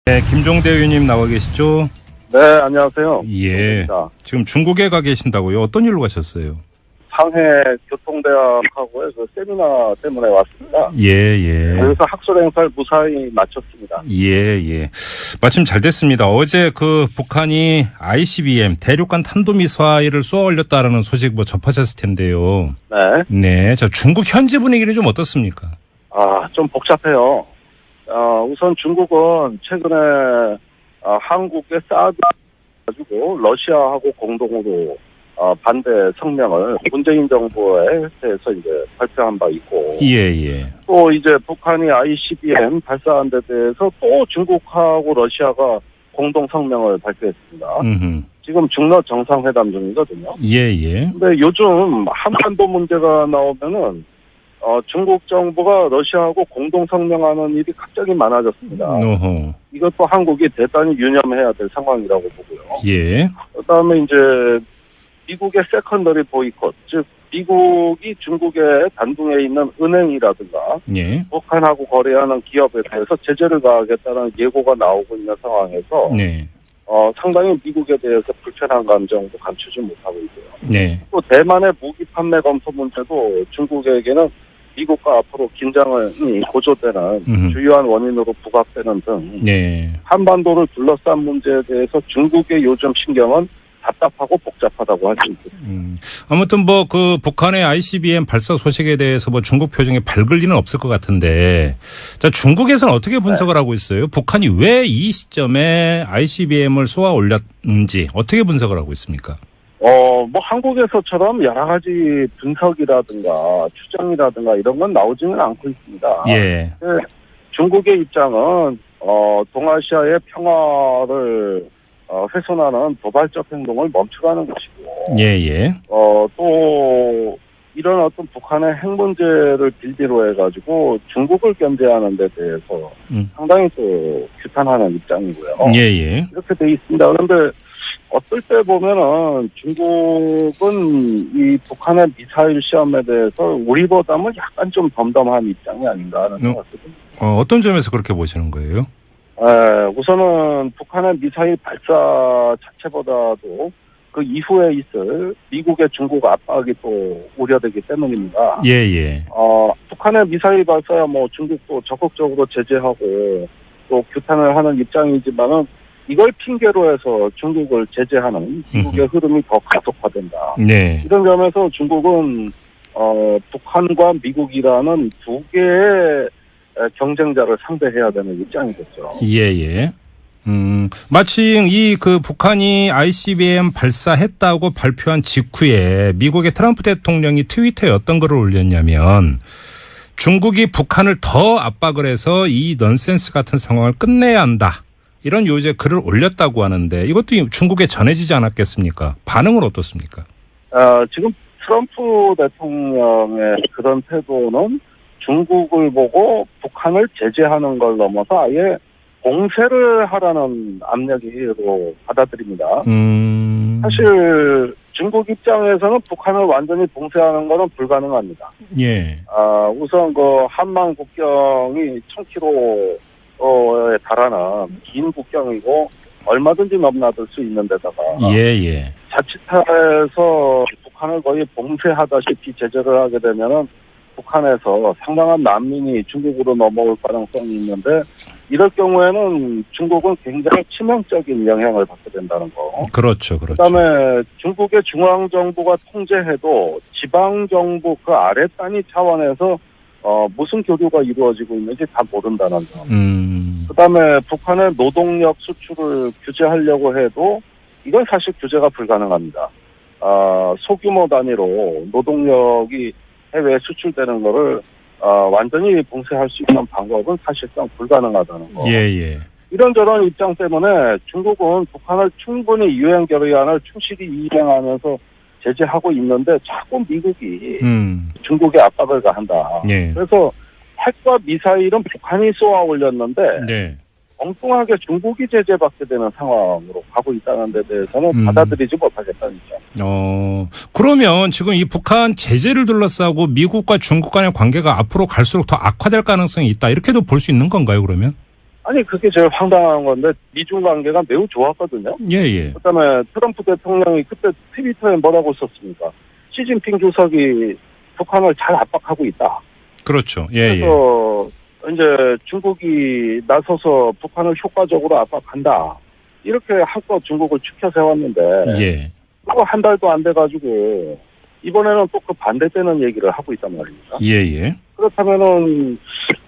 네, 김종대 의원님 나와 계시죠? 네, 안녕하세요. 예. 김종대입니다. 지금 중국에 가 계신다고요? 어떤 일로 가셨어요? 상해 교통대학하고의 그 세미나 때문에 왔습니다. 예. 그래서 학술 행사를 무사히 마쳤습니다. 예. 마침 잘 됐습니다. 어제 그 북한이 ICBM 대륙간 탄도미사일을 쏘아 올렸다라는 소식 뭐 접하셨을 텐데요. 네. 네. 저 중국 현지 분위기는 좀 어떻습니까? 좀 복잡해요. 우선 중국은 최근에 한국에 사드 가지고 러시아하고 공동으로 반대 성명을 문재인 정부에 대해서 이제 발표한 바 있고. 예. 또 이제 북한이 ICBM 발사한 데 대해서 또 중국하고 러시아가 공동 성명을 발표했습니다. 지금 중러 정상회담 중이거든요. 예. 근데 요즘 한반도 문제가 나오면은 중국 정부가 러시아하고 공동 성명하는 일이 갑자기 많아졌습니다. 어허. 이것도 한국이 대단히 유념해야 될 상황이라고 보고요. 예. 그다음에 이제 미국의 세컨더리 보이콧, 즉 미국이 중국의 단둥에 있는 은행이라든가 예. 북한하고 거래하는 기업에 대해서 제재를 가하겠다는 예고가 나오고 있는 상황에서 네. 상당히 미국에 대해서 불편한 감정도 감추지 못하고 있고요. 네. 또 대만의 무기 판매 검토 문제도 중국에게는 미국과 앞으로 긴장이 고조되는 주요한 원인으로 부각되는 등 네. 한반도를 둘러싼 문제에 대해서 중국의 요즘 신경은 답답하고 복잡하다고 할 수 있습니다. 아무튼 뭐 그 북한의 ICBM 발사 소식에 대해서 뭐 중국 표정이 밝을 리는 없을 것 같은데, 자, 중국에서는 어떻게 분석을 하고 있어요? 북한이 왜 이 시점에 ICBM을 쏘아 올렸는지 어떻게 분석을 하고 있습니까? 뭐 한국에서처럼 여러 가지 분석이라든가 추정이라든가 이런 건 나오지는 않고 있습니다. 예. 중국의 입장은 동아시아의 평화를 훼손하는 도발적 행동을 멈추라는 것이고, 예. 또 이런 어떤 북한의 핵 문제를 빌미로 해가지고 중국을 견제하는 데 대해서 상당히 또 규탄하는 입장이고요. 예. 이렇게 돼 있습니다. 그런데 어떨 때 보면은 중국은 이 북한의 미사일 시험에 대해서 우리보다는 약간 좀 덤덤한 입장이 아닌가 하는 생각이 듭니다. 어떤 점에서 그렇게 보시는 거예요? 우선은 북한의 미사일 발사 자체보다도 그 이후에 있을 미국의 중국 압박이 또 우려되기 때문입니다. 예. 북한의 미사일 발사야 뭐 중국도 적극적으로 제재하고 또 규탄을 하는 입장이지만은 이걸 핑계로 해서 중국을 제재하는 미국의 흐름이 더 가속화된다. 네. 이런 점에서 중국은 북한과 미국이라는 두 개의 경쟁자를 상대해야 되는 입장이겠죠. 예. 마침 이 그 북한이 ICBM 발사했다고 발표한 직후에 미국의 트럼프 대통령이 트위터에 어떤 글을 올렸냐면, 중국이 북한을 더 압박을 해서 이 넌센스 같은 상황을 끝내야 한다, 이런 요새 글을 올렸다고 하는데, 이것도 중국에 전해지지 않았겠습니까? 반응은 어떻습니까? 지금 트럼프 대통령의 그런 태도는 중국을 보고 북한을 제재하는 걸 넘어서 아예 봉쇄를 하라는 압력으로 받아들입니다. 사실 중국 입장에서는 북한을 완전히 봉쇄하는 것은 불가능합니다. 예. 우선 그 한만 국경이 1000km에 달하는 긴 국경이고 얼마든지 넘나들 수 있는 데다가 예. 자칫해서 북한을 거의 봉쇄하다시피 제재를 하게 되면은 북한에서 상당한 난민이 중국으로 넘어올 가능성이 있는데, 이럴 경우에는 중국은 굉장히 치명적인 영향을 받게 된다는 거. 그렇죠. 그다음에 중국의 중앙정부가 통제해도 지방정부 그 아래 단위 차원에서 무슨 교류가 이루어지고 있는지 다 모른다는 점. 그다음에 북한의 노동력 수출을 규제하려고 해도 이건 사실 규제가 불가능합니다. 소규모 단위로 노동력이 해외에 수출되는 거를 완전히 봉쇄할 수 있는 방법은 사실상 불가능하다는 거. 예. 이런저런 입장 때문에 중국은 북한을 충분히 유엔 결의안을 충실히 이행하면서 제재하고 있는데 자꾸 미국이 중국에 압박을 가한다. 예. 그래서 핵과 미사일은 북한이 쏘아 올렸는데 네. 엉뚱하게 중국이 제재받게 되는 상황으로 가고 있다는 데 대해서는 받아들이지 못하겠다는 입장. 그러면 지금 이 북한 제재를 둘러싸고 미국과 중국 간의 관계가 앞으로 갈수록 더 악화될 가능성이 있다, 이렇게도 볼 수 있는 건가요, 그러면? 아니 그게 제일 황당한 건데 미중 관계가 매우 좋았거든요. 예. 그다음에 트럼프 대통령이 그때 트위터에 뭐라고 썼습니까? 시진핑 주석이 북한을 잘 압박하고 있다. 그렇죠. 그래서 이제 중국이 나서서 북한을 효과적으로 압박한다. 이렇게 한껏 중국을 추켜 세웠는데 그거 한 달도 안 돼가지고 이번에는 또 그 반대되는 얘기를 하고 있단 말입니다. 그렇다면은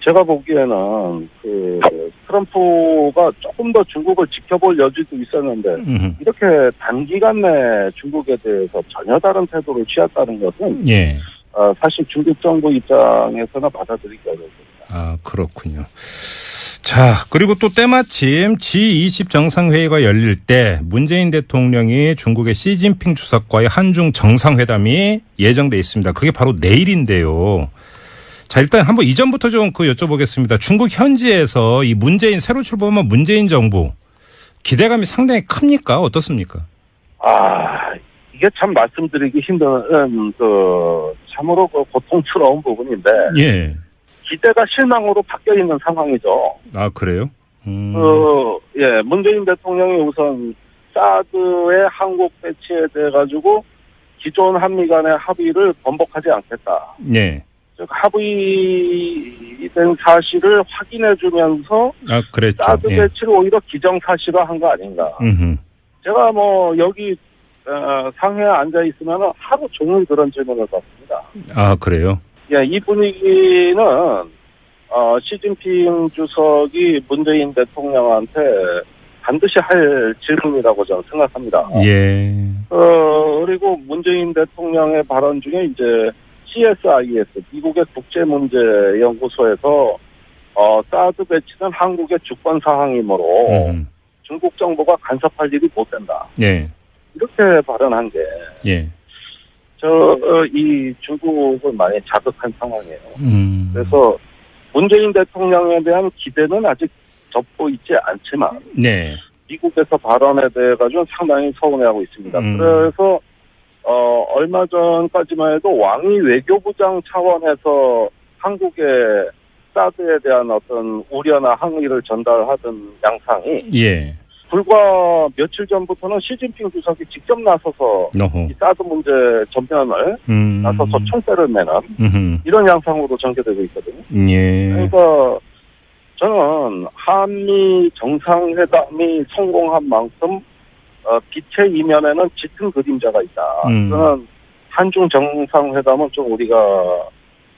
제가 보기에는 그 트럼프가 조금 더 중국을 지켜볼 여지도 있었는데 이렇게 단기간 내 중국에 대해서 전혀 다른 태도를 취했다는 것은 사실 중국 정부 입장에서는 받아들이기 어렵습니다. 아, 그렇군요. 자, 그리고 또 때마침 G20 정상회의가 열릴 때 문재인 대통령이 중국의 시진핑 주석과의 한중 정상회담이 예정돼 있습니다. 그게 바로 내일인데요. 자, 일단 한번 이전부터 좀 여쭤보겠습니다. 중국 현지에서 이 새로 출범한 문재인 정부 기대감이 상당히 큽니까? 어떻습니까? 이게 참 말씀드리기 힘든 참으로 고통스러운 부분인데 기대가 실망으로 바뀌어 있는 상황이죠. 아, 그래요? 문재인 대통령이 우선 사드의 한국 배치에 대해 가지고 기존 한미 간의 합의를 번복하지 않겠다. 즉 합의된 사실을 확인해주면서 그랬죠. 사드 배치를 오히려 기정사실화한 거 아닌가. 제가 여기 상해에 앉아 있으면 하루 종일 그런 질문을 받습니다. 아, 그래요? 이 분위기는 시진핑 주석이 문재인 대통령한테 반드시 할 질문이라고 저는 생각합니다. 그리고 문재인 대통령의 발언 중에 이제 CSIS 미국의 국제문제연구소에서 사드 배치는 한국의 주권 사항이므로 중국 정부가 간섭할 일이 못 된다. 이렇게 발언한 게 이 중국을 많이 자극한 상황이에요. 그래서 문재인 대통령에 대한 기대는 아직 돋보이지 않지만 미국에서 발언에 대해 가지고 상당히 서운해하고 있습니다. 그래서 얼마 전까지만 해도 왕이 외교부장 차원에서 한국에 사드에 대한 어떤 우려나 항의를 전달하던 양상이 불과 며칠 전부터는 시진핑 주석이 직접 나서서 이 사드 문제 전면을 나서서 총대를 매는 이런 양상으로 전개되고 있거든요. 그러니까 저는 한미 정상회담이 성공한 만큼 빛의 이면에는 짙은 그림자가 있다. 저는 한중 정상회담은 좀 우리가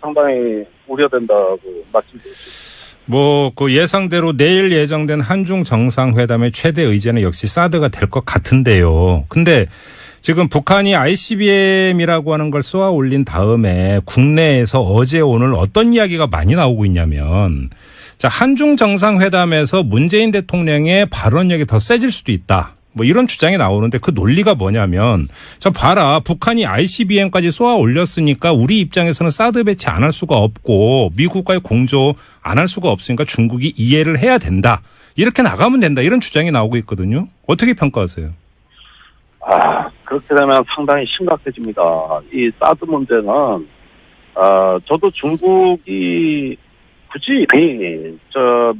상당히 우려된다고 말씀드릴 수 있습니다. 그 예상대로 내일 예정된 한중 정상회담의 최대 의제는 역시 사드가 될 것 같은데요. 근데 지금 북한이 ICBM이라고 하는 걸 쏘아 올린 다음에 국내에서 어제 오늘 어떤 이야기가 많이 나오고 있냐면 한중 정상회담에서 문재인 대통령의 발언력이 더 세질 수도 있다. 이런 주장이 나오는데 그 논리가 뭐냐면 봐라 북한이 ICBM까지 쏘아 올렸으니까 우리 입장에서는 사드 배치 안 할 수가 없고 미국과의 공조 안 할 수가 없으니까 중국이 이해를 해야 된다. 이렇게 나가면 된다. 이런 주장이 나오고 있거든요. 어떻게 평가하세요? 그렇게 되면 상당히 심각해집니다. 이 사드 문제는 저도 중국이 굳이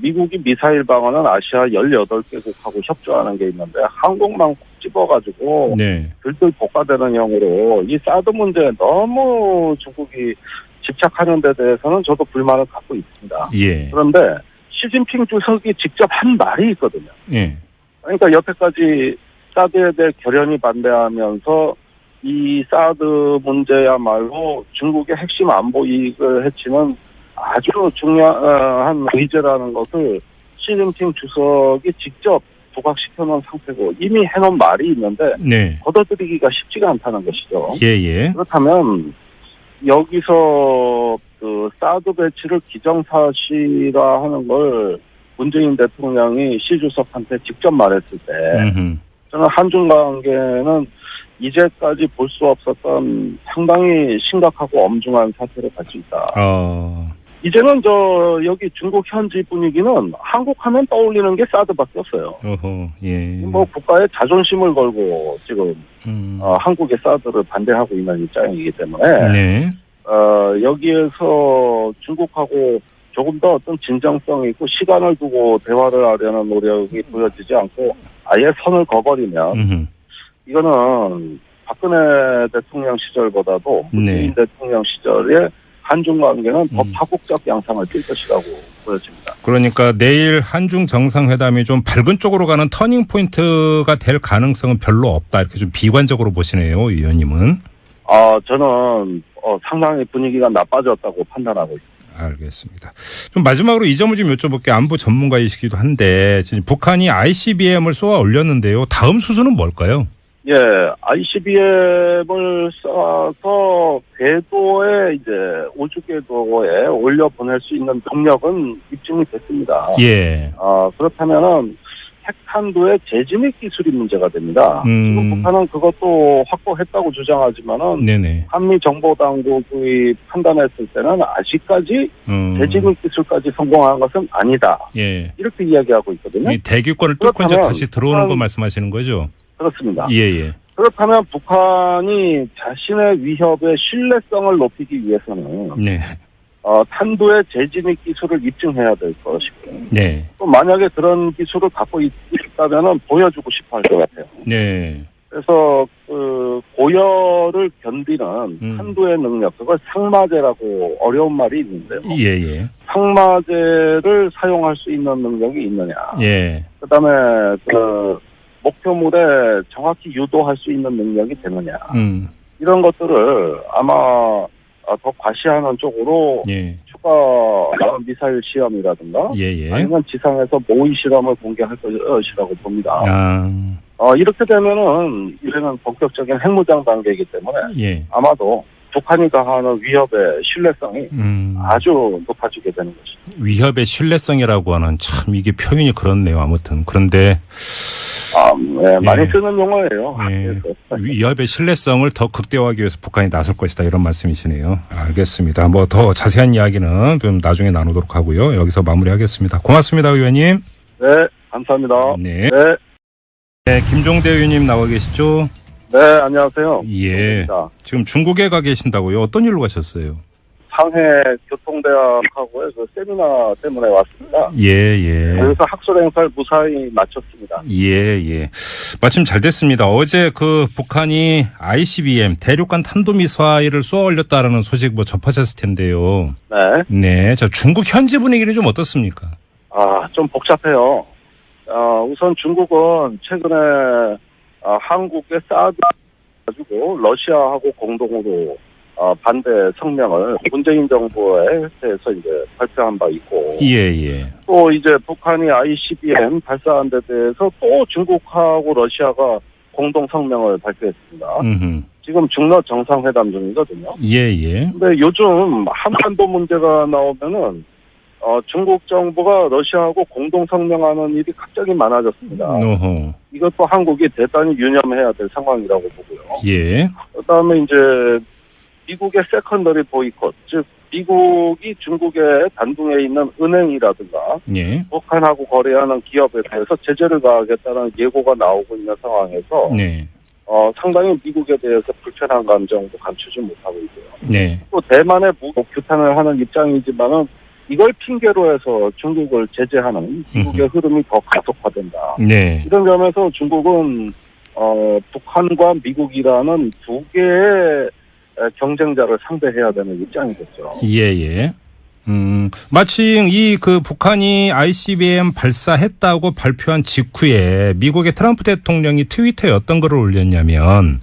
미국이 미사일 방어는 아시아 18개국하고 협조하는 게 있는데 한국만 콕 집어가지고 들들 볶아대는 형으로 이 사드 문제에 너무 중국이 집착하는 데 대해서는 저도 불만을 갖고 있습니다. 그런데 시진핑 주석이 직접 한 말이 있거든요. 그러니까 여태까지 사드에 대해 결연히 반대하면서 이 사드 문제야말로 중국의 핵심 안보 이익을 해치는 아주 중요한 의제라는 것을 시진핑 주석이 직접 부각시켜놓은 상태고 이미 해놓은 말이 있는데 걷어들이기가 쉽지가 않다는 것이죠. 그렇다면 여기서 그 사드 배치를 기정사실화하는 걸 문재인 대통령이 시 주석한테 직접 말했을 때 저는 한중 관계는 이제까지 볼 수 없었던 상당히 심각하고 엄중한 사태를 갈 수 있다. 이제는 여기 중국 현지 분위기는 한국 하면 떠올리는 게 사드밖에 없어요. 국가의 자존심을 걸고 지금 한국의 사드를 반대하고 있는 입장이기 때문에 여기에서 중국하고 조금 더 어떤 진정성 있고 시간을 두고 대화를 하려는 노력이 보여지지 않고 아예 선을 그어버리면 이거는 박근혜 대통령 시절보다도 문재인 대통령 시절의 한중 관계는 더 파국적 양상을 띌 것이라고 보여집니다. 그러니까 내일 한중 정상회담이 좀 밝은 쪽으로 가는 터닝 포인트가 될 가능성은 별로 없다. 이렇게 좀 비관적으로 보시네요, 의원님은. 저는 상당히 분위기가 나빠졌다고 판단하고 있습니다. 알겠습니다. 좀 마지막으로 이 점을 좀 여쭤볼게요. 안보 전문가이시기도 한데 지금 북한이 ICBM을 쏘아 올렸는데요. 다음 수순은 뭘까요? 예, ICBM을 쏴서 궤도에 이제 우주 궤도에 올려 보낼 수 있는 능력은 입증이 됐습니다. 예. 그렇다면은 핵탄두의 재진입 기술이 문제가 됩니다. 지금 북한은 그것도 확보했다고 주장하지만은 네네. 한미 정보 당국이 판단했을 때는 아직까지 재진입 기술까지 성공한 것은 아니다. 예. 이렇게 이야기하고 있거든요. 이 대기권을 뚫고 이제 다시 들어오는 거 말씀하시는 거죠? 그렇습니다. 예. 그렇다면 북한이 자신의 위협의 신뢰성을 높이기 위해서는 네. 탄두의 재진입 기술을 입증해야 될 것이고, 네. 또 만약에 그런 기술을 갖고 있다면은 보여주고 싶어 할 것 같아요. 네. 그래서 그 고열을 견디는 탄두의 능력, 그걸 상마제라고 어려운 말이 있는데요. 예. 상마제를 사용할 수 있는 능력이 있느냐. 예. 그다음에 그 목표물에 정확히 유도할 수 있는 능력이 되느냐. 이런 것들을 아마 더 과시하는 쪽으로 추가 미사일 시험이라든가 아니면 지상에서 모의 실험을 공개할 것이라고 봅니다. 이렇게 되면은 이제는 본격적인 핵무장 단계이기 때문에 아마도 북한이 가하는 위협의 신뢰성이 아주 높아지게 되는 것입니다. 위협의 신뢰성이라고 하는 참 이게 표현이 그렇네요. 아무튼 그런데 많이 쓰는 용어예요. 위협의 신뢰성을 더 극대화하기 위해서 북한이 나설 것이다 이런 말씀이시네요. 알겠습니다. 뭐 더 자세한 이야기는 좀 나중에 나누도록 하고요. 여기서 마무리하겠습니다. 고맙습니다, 의원님. 네, 감사합니다. 네, 김종대 의원님 나와 계시죠? 네, 안녕하세요. 예. 지금 중국에 가 계신다고요? 어떤 일로 가셨어요? 상해 교통대학하고의 그 세미나 때문에 왔습니다. 예. 그래서 학술 행사를 무사히 마쳤습니다. 예. 마침 잘 됐습니다. 어제 그 북한이 ICBM 대륙간 탄도미사일을 쏘아 올렸다라는 소식 뭐 접하셨을 텐데요. 네. 자, 중국 현지 분위기는 좀 어떻습니까? 좀 복잡해요. 우선 중국은 최근에 한국의 사드 가지고 러시아하고 공동으로 반대 성명을 문재인 정부에 대해서 이제 발표한 바 있고. 예. 또 이제 북한이 ICBM 발사한 데 대해서 또 중국하고 러시아가 공동 성명을 발표했습니다. 지금 중러 정상회담 중이거든요. 예. 근데 요즘 한반도 문제가 나오면은 중국 정부가 러시아하고 공동 성명하는 일이 갑자기 많아졌습니다. 이것도 한국이 대단히 유념해야 될 상황이라고 보고요. 예. 그다음에 이제 미국의 세컨더리 보이콧, 즉 미국이 중국의 단둥에 있는 은행이라든가 북한하고 거래하는 기업에 대해서 제재를 가하겠다는 예고가 나오고 있는 상황에서 상당히 미국에 대해서 불편한 감정도 감추지 못하고 있고요. 또 대만의 무력 규탄을 하는 입장이지만은 이걸 핑계로 해서 중국을 제재하는 미국의 흐름이 더 가속화된다. 이런 점에서 중국은 북한과 미국이라는 두 개의 경쟁자를 상대해야 되는 입장이겠죠. 예. 마침 이 그 북한이 ICBM 발사했다고 발표한 직후에 미국의 트럼프 대통령이 트위터에 어떤 글을 올렸냐면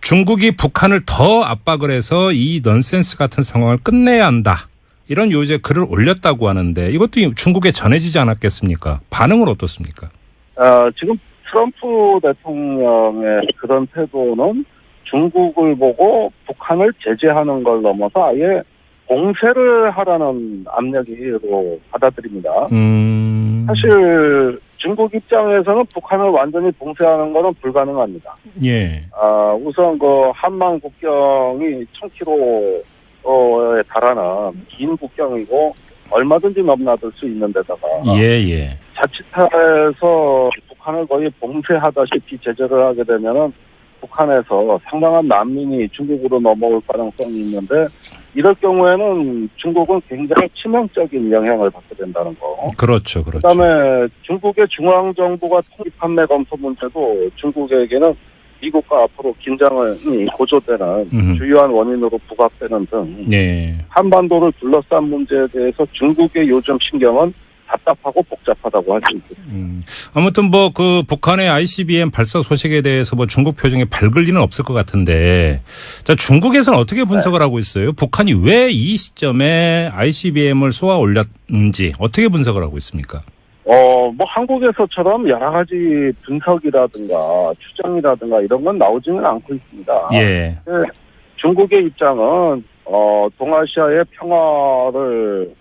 중국이 북한을 더 압박을 해서 이 넌센스 같은 상황을 끝내야 한다. 이런 요새 글을 올렸다고 하는데 이것도 중국에 전해지지 않았겠습니까? 반응은 어떻습니까? 지금 트럼프 대통령의 그런 태도는 중국을 보고 북한을 제재하는 걸 넘어서 아예 봉쇄를 하라는 압력으로 받아들입니다. 사실 중국 입장에서는 북한을 완전히 봉쇄하는 것은 불가능합니다. 우선 그 한만 국경이 1000km에 달하는 긴 국경이고 얼마든지 넘나들 수 있는 데다가 자칫해서 북한을 거의 봉쇄하다시피 제재를 하게 되면은 북한에서 상당한 난민이 중국으로 넘어올 가능성이 있는데 이럴 경우에는 중국은 굉장히 치명적인 영향을 받게 된다는 거. 그렇죠, 그렇죠. 그다음에 중국의 중앙정부가 통일 판매 검토 문제도 중국에게는 미국과 앞으로 긴장이 고조되는 주요한 원인으로 부각되는 등 네. 한반도를 둘러싼 문제에 대해서 중국의 요즘 신경은 답답하고 복잡하다고 할 수 있습니다. 아무튼 뭐 그 북한의 ICBM 발사 소식에 대해서 뭐 중국 표정이 밝을 리는 없을 것 같은데, 자, 중국에서는 어떻게 분석을 하고 있어요? 북한이 왜 이 시점에 ICBM을 쏘아 올렸는지 어떻게 분석을 하고 있습니까? 뭐 한국에서처럼 여러 가지 분석이라든가 추정이라든가 이런 건 나오지는 않고 있습니다. 예. 중국의 입장은 동아시아의 평화를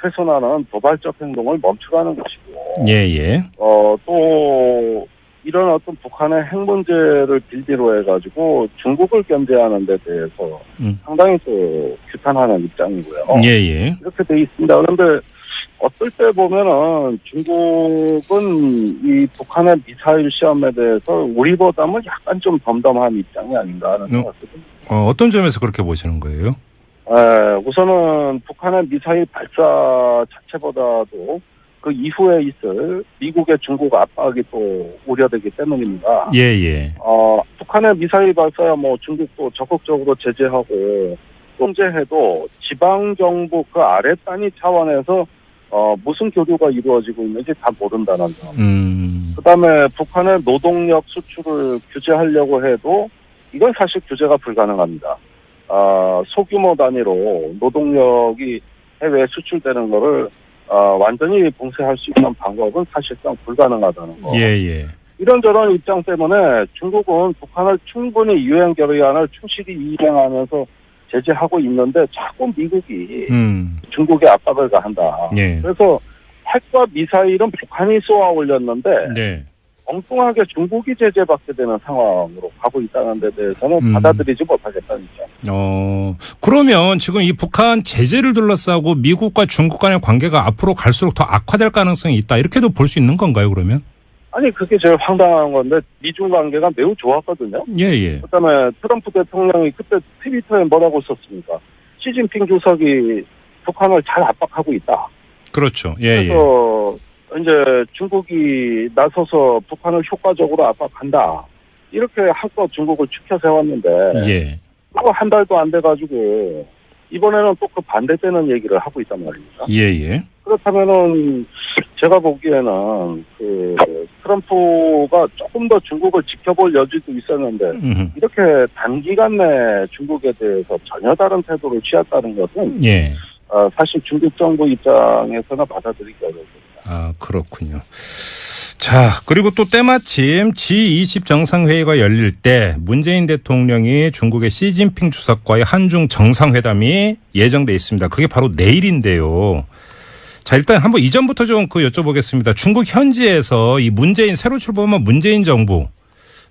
훼손하는 도발적 행동을 멈추라는 것이고, 예. 또 이런 어떤 북한의 핵 문제를 빌미로 해가지고 중국을 견제하는 데 대해서 상당히 또 규탄하는 입장이고요. 예. 이렇게 돼 있습니다. 그런데 어떨 때 보면은 중국은 이 북한의 미사일 시험에 대해서 우리보다는 약간 좀 덤덤한 입장이 아닌가 하는 생각이 듭니다. 어떤 점에서 그렇게 보시는 거예요? 우선은 북한의 미사일 발사 자체보다도 그 이후에 있을 미국의 중국 압박이 또 우려되기 때문입니다. 예. 북한의 미사일 발사야 뭐 중국도 적극적으로 제재하고 통제해도 지방 정부 그 아래 단위 차원에서 무슨 교류가 이루어지고 있는지 다 모른다는 점. 그다음에 북한의 노동력 수출을 규제하려고 해도 이건 사실 규제가 불가능합니다. 소규모 단위로 노동력이 해외에 수출되는 거를 완전히 봉쇄할 수 있는 방법은 사실상 불가능하다는 거. 예. 이런저런 입장 때문에 중국은 북한을 충분히 유엔 결의안을 충실히 이행하면서 제재하고 있는데 자꾸 미국이 중국에 압박을 가한다. 예. 그래서 핵과 미사일은 북한이 쏘아 올렸는데 네. 엉뚱하게 중국이 제재받게 되는 상황으로 가고 있다는 데 대해서는 받아들이지 못하겠다는 입장. 그러면 지금 이 북한 제재를 둘러싸고 미국과 중국 간의 관계가 앞으로 갈수록 더 악화될 가능성이 있다. 이렇게도 볼 수 있는 건가요, 그러면? 아니, 그게 제일 황당한 건데 미중 관계가 매우 좋았거든요. 예. 그다음에 트럼프 대통령이 그때 트위터에 뭐라고 썼습니까? 시진핑 주석이 북한을 잘 압박하고 있다. 그렇죠. 그래서 이제 중국이 나서서 북한을 효과적으로 압박한다. 이렇게 한껏 중국을 추켜 세웠는데 그거 한 달도 안 돼가지고 이번에는 또 그 반대되는 얘기를 하고 있단 말입니다. 예. 그렇다면은 제가 보기에는 그 트럼프가 조금 더 중국을 지켜볼 여지도 있었는데 이렇게 단기간 내 중국에 대해서 전혀 다른 태도를 취했다는 것은 사실 중국 정부 입장에서는 받아들이기 어렵습니다. 그렇군요. 자, 그리고 또 때마침 G20 정상회의가 열릴 때 문재인 대통령이 중국의 시진핑 주석과의 한중 정상회담이 예정돼 있습니다. 그게 바로 내일인데요. 자, 일단 한번 이전부터 좀 여쭤보겠습니다. 중국 현지에서 이 새로 출범한 문재인 정부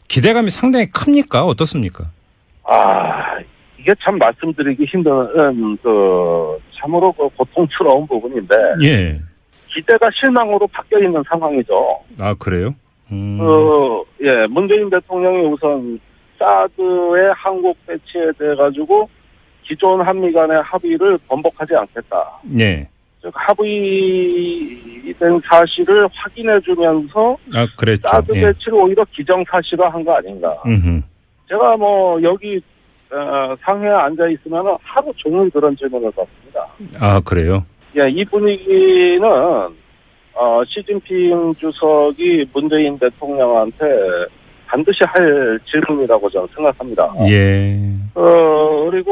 기대감이 상당히 큽니까? 어떻습니까? 이게 참 말씀드리기 힘든 참으로 고통스러운 부분인데. 기대가 실망으로 바뀌어 있는 상황이죠. 그래요? 문재인 대통령이 우선 사드의 한국 배치에 대해 가지고 기존 한미 간의 합의를 번복하지 않겠다. 즉 합의된 사실을 확인해 주면서 그랬죠. 사드 배치를 오히려 기정사실화한 거 아닌가. 제가 여기 상회에 앉아 있으면 하루 종일 그런 질문을 받습니다. 그래요? 이 분위기는 시진핑 주석이 문재인 대통령한테 반드시 할 질문이라고 저는 생각합니다. 그리고